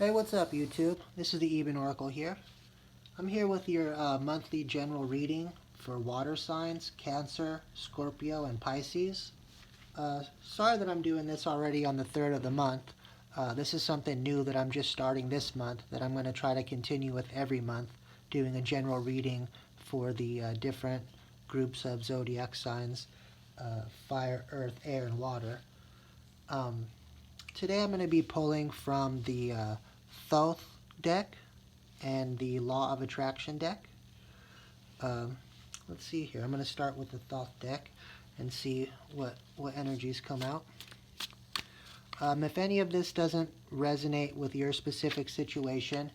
Hey, what's up, YouTube? This is the Eben Oracle here. I'm here with your monthly general reading for water signs, Cancer, Scorpio, and Pisces. Sorry that I'm doing this already on the 3rd of the month. This is something new that I'm just starting this month that I'm going to try to continue with every month, doing a general reading for the different groups of zodiac signs, fire, earth, air, and water. Um, Today I'm going to be pulling from the Thoth deck and the Law of Attraction deck. Um, let's see here. I'm going to start with the Thoth deck and see what energies come out. If any of this doesn't resonate with your specific situation,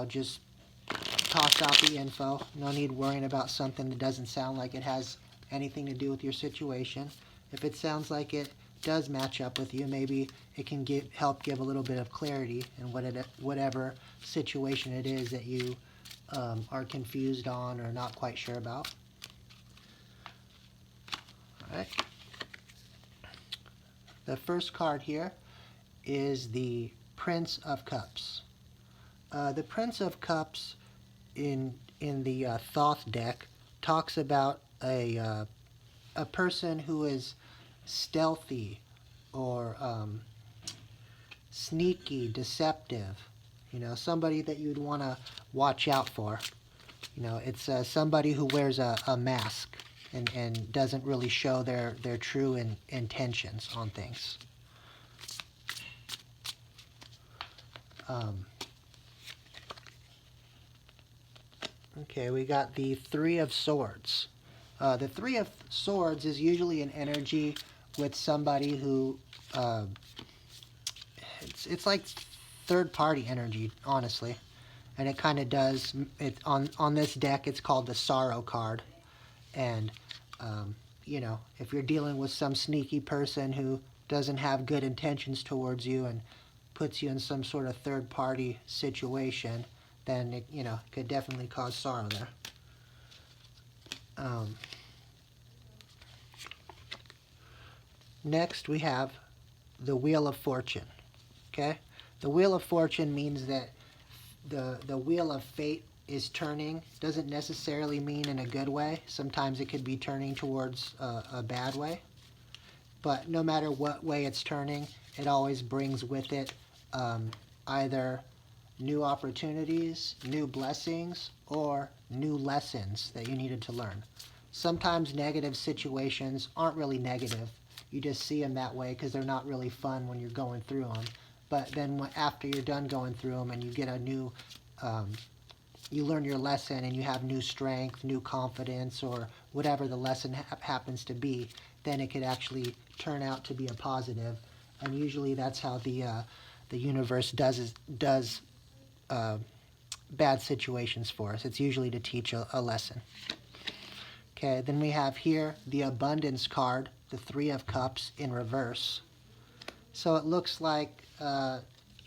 just toss out the info. No need worrying about something that doesn't sound like it has anything to do with your situation. If it sounds like it does match up with you, maybe it can help give a little bit of clarity in whatever situation it is that you are confused on or not quite sure about. All right. The first card here is the Prince of Cups. The Prince of Cups in the Thoth deck talks about a person who is stealthy or sneaky, deceptive. Somebody that you'd want to watch out for. It's somebody who wears a mask and doesn't really show their true intentions on things. Okay, we got the Three of Swords. The Three of Swords is usually an energy with somebody who it's like third party energy, honestly, and it kind of does it on this deck. It's called the Sorrow card, and if you're dealing with some sneaky person who doesn't have good intentions towards you and puts you in some sort of third party situation, then it could definitely cause sorrow there. Next, we have the Wheel of Fortune. Okay, the Wheel of Fortune means that the wheel of fate is turning. Doesn't necessarily mean in a good way. Sometimes it could be turning towards a bad way. But no matter what way it's turning, it always brings with it either new opportunities, new blessings, or new lessons that you needed to learn. Sometimes negative situations aren't really negative. You just see them that way because they're not really fun when you're going through them. But then after you're done going through them and you get a new, you learn your lesson and you have new strength, new confidence, or whatever the lesson happens to be, then it could actually turn out to be a positive. And usually that's how the universe does bad situations for us. It's usually to teach a lesson. Okay, then we have here the Abundance card, the Three of Cups in reverse. So it looks like,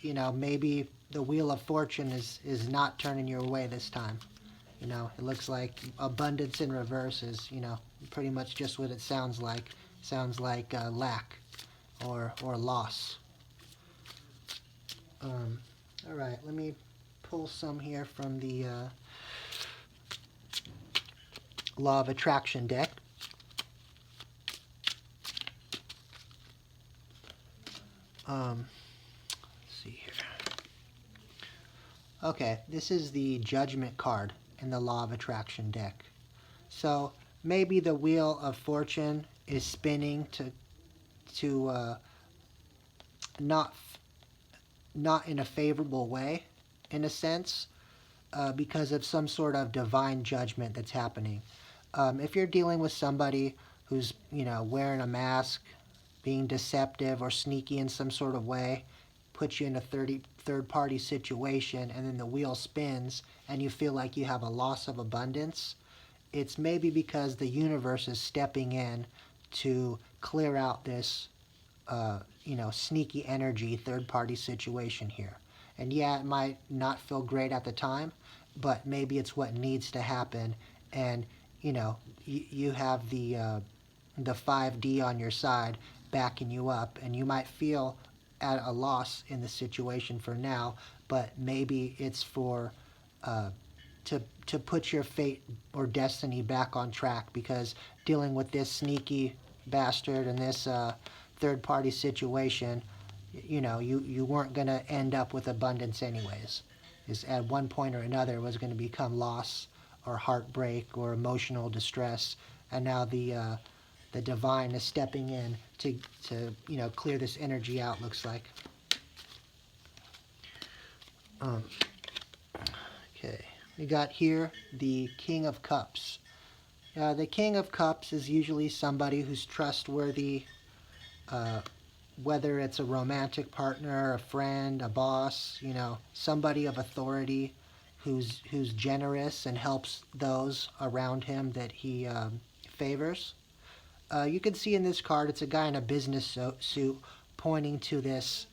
maybe the Wheel of Fortune is not turning your way this time. It looks like abundance in reverse is, pretty much just what it sounds like. Sounds like lack or loss. All right, let me pull some here from the Law of Attraction deck. Let's see here. Okay, this is the Judgment card in the Law of Attraction deck. So maybe the Wheel of Fortune is spinning to not in a favorable way, in a sense, because of some sort of divine judgment that's happening. If you're dealing with somebody who's wearing a mask, being deceptive or sneaky in some sort of way, puts you in a third party situation, and then the wheel spins and you feel like you have a loss of abundance, it's maybe because the universe is stepping in to clear out this sneaky energy third party situation here. And yeah, it might not feel great at the time, but maybe it's what needs to happen. And you have the 5D on your side backing you up, and you might feel at a loss in the situation for now, but maybe it's for to put your fate or destiny back on track, because dealing with this sneaky bastard and this third party situation, you weren't going to end up with abundance anyways. Is at one point or another was going to become loss or heartbreak or emotional distress, and now the divine is stepping in to clear this energy out. Looks like. Okay, we got here the King of Cups. The King of Cups is usually somebody who's trustworthy, whether it's a romantic partner, a friend, a boss, somebody of authority who's generous and helps those around him that he favors. You can see in this card, it's a guy in a business suit pointing to this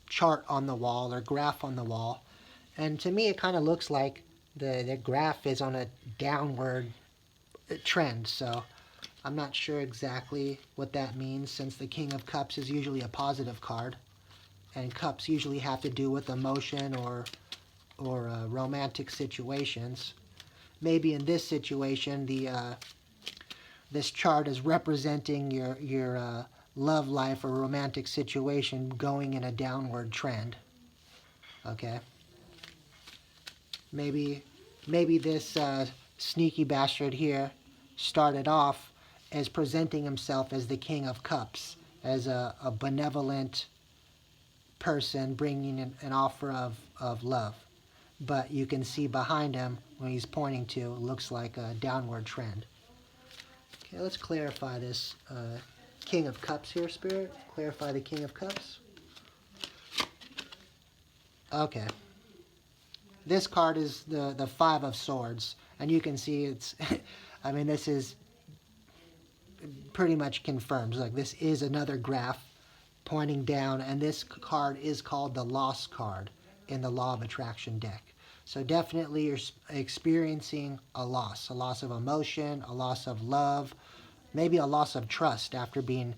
chart on the wall or graph on the wall. And to me, it kind of looks like the graph is on a downward trend. So I'm not sure exactly what that means, since the King of Cups is usually a positive card. And cups usually have to do with emotion or romantic situations. Maybe in this situation, this chart is representing your love life or romantic situation going in a downward trend. Okay. Maybe this sneaky bastard here started off as presenting himself as the King of Cups, as a benevolent person bringing an offer of love. But you can see behind him, when he's pointing to, it looks like a downward trend. Okay, let's clarify this King of Cups here, Spirit. Clarify the King of Cups. Okay. This card is the Five of Swords, and you can see it's, I mean, this is pretty much confirmed. Like, this is another graph pointing down, and this card is called the Loss card in the Law of Attraction deck. So definitely you're experiencing a loss of emotion, a loss of love, maybe a loss of trust after being,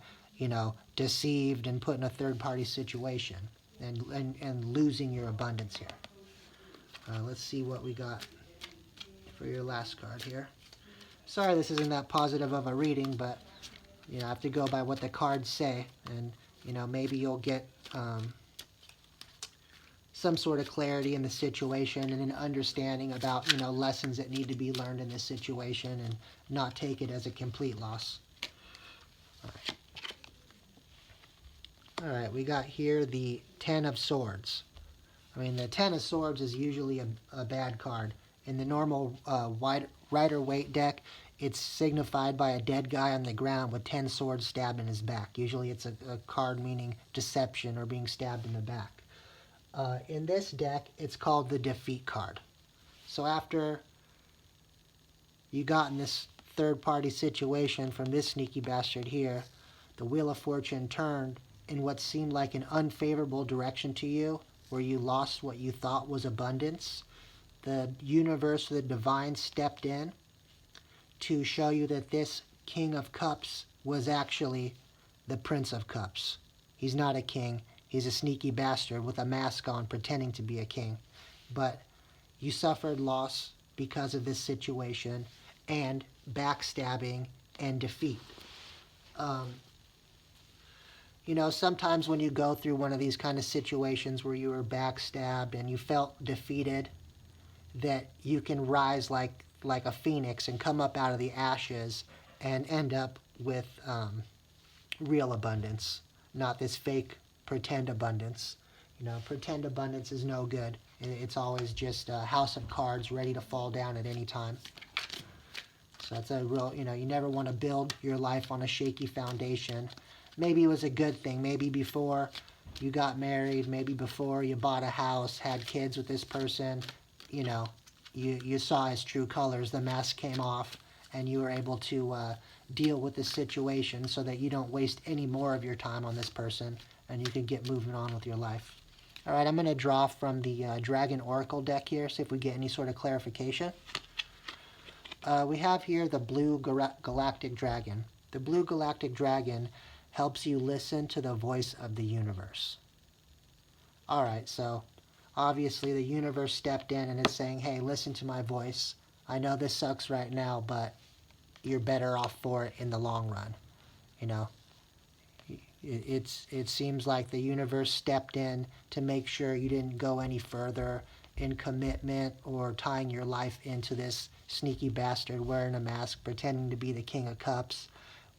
deceived and put in a third-party situation, and losing your abundance here. Let's see what we got for your last card here. Sorry this isn't that positive of a reading, but I have to go by what the cards say, and maybe you'll get some sort of clarity in the situation and an understanding about lessons that need to be learned in this situation, and not take it as a complete loss. All right, we got here the Ten of Swords. I mean, the Ten of Swords is usually a bad card. In the normal Rider-Waite deck, it's signified by a dead guy on the ground with 10 swords stabbed in his back. Usually it's a card meaning deception or being stabbed in the back. In this deck, it's called the Defeat card. So after you got in this third-party situation from this sneaky bastard here, the Wheel of Fortune turned in what seemed like an unfavorable direction to you, where you lost what you thought was abundance. The universe, the divine, stepped in to show you that this King of Cups was actually the Prince of Cups. He's not a king. He's a sneaky bastard with a mask on pretending to be a king. But you suffered loss because of this situation, and backstabbing and defeat. Sometimes when you go through one of these kind of situations where you were backstabbed and you felt defeated, that you can rise like a phoenix and come up out of the ashes and end up with real abundance, not this fake pretend abundance. Pretend abundance is no good. It's always just a house of cards ready to fall down at any time. So it's a real, you never want to build your life on a shaky foundation. Maybe it was a good thing. Maybe before you got married, maybe before you bought a house, had kids with this person, you saw his true colors, the mask came off, and you were able to deal with the situation so that you don't waste any more of your time on this person, and you can get moving on with your life. All right, I'm going to draw from the Dragon Oracle deck here, see if we get any sort of clarification. We have here the Blue Galactic Dragon. The Blue Galactic Dragon helps you listen to the voice of the universe. Alright, so obviously the universe stepped in and is saying, hey, listen to my voice. I know this sucks right now, but you're better off for it in the long run. You know, it seems like the universe stepped in to make sure you didn't go any further in commitment or tying your life into this sneaky bastard wearing a mask pretending to be the King of Cups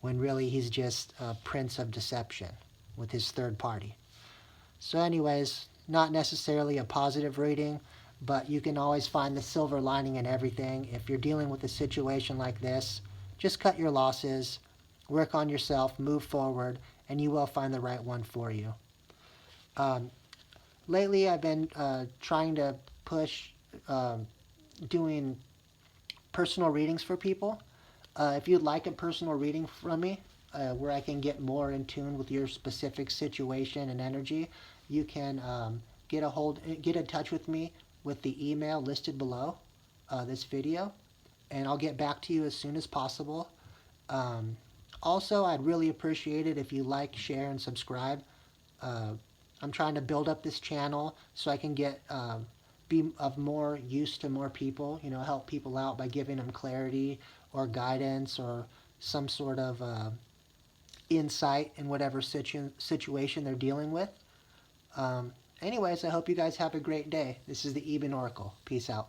when really he's just a prince of deception with his third party. So anyways, not necessarily a positive reading, but you can always find the silver lining in everything. If you're dealing with a situation like this, just cut your losses, work on yourself, move forward, and you will find the right one for you. Lately, I've been trying to push doing personal readings for people. If you'd like a personal reading from me, where I can get more in tune with your specific situation and energy, you can get in touch with me with the email listed below this video, and I'll get back to you as soon as possible. Also, I'd really appreciate it if you like, share, and subscribe. I'm trying to build up this channel so I can get be of more use to more people, you know, help people out by giving them clarity or guidance or some sort of insight in whatever situation they're dealing with. Anyways, I hope you guys have a great day. This is the Eben Oracle. Peace out.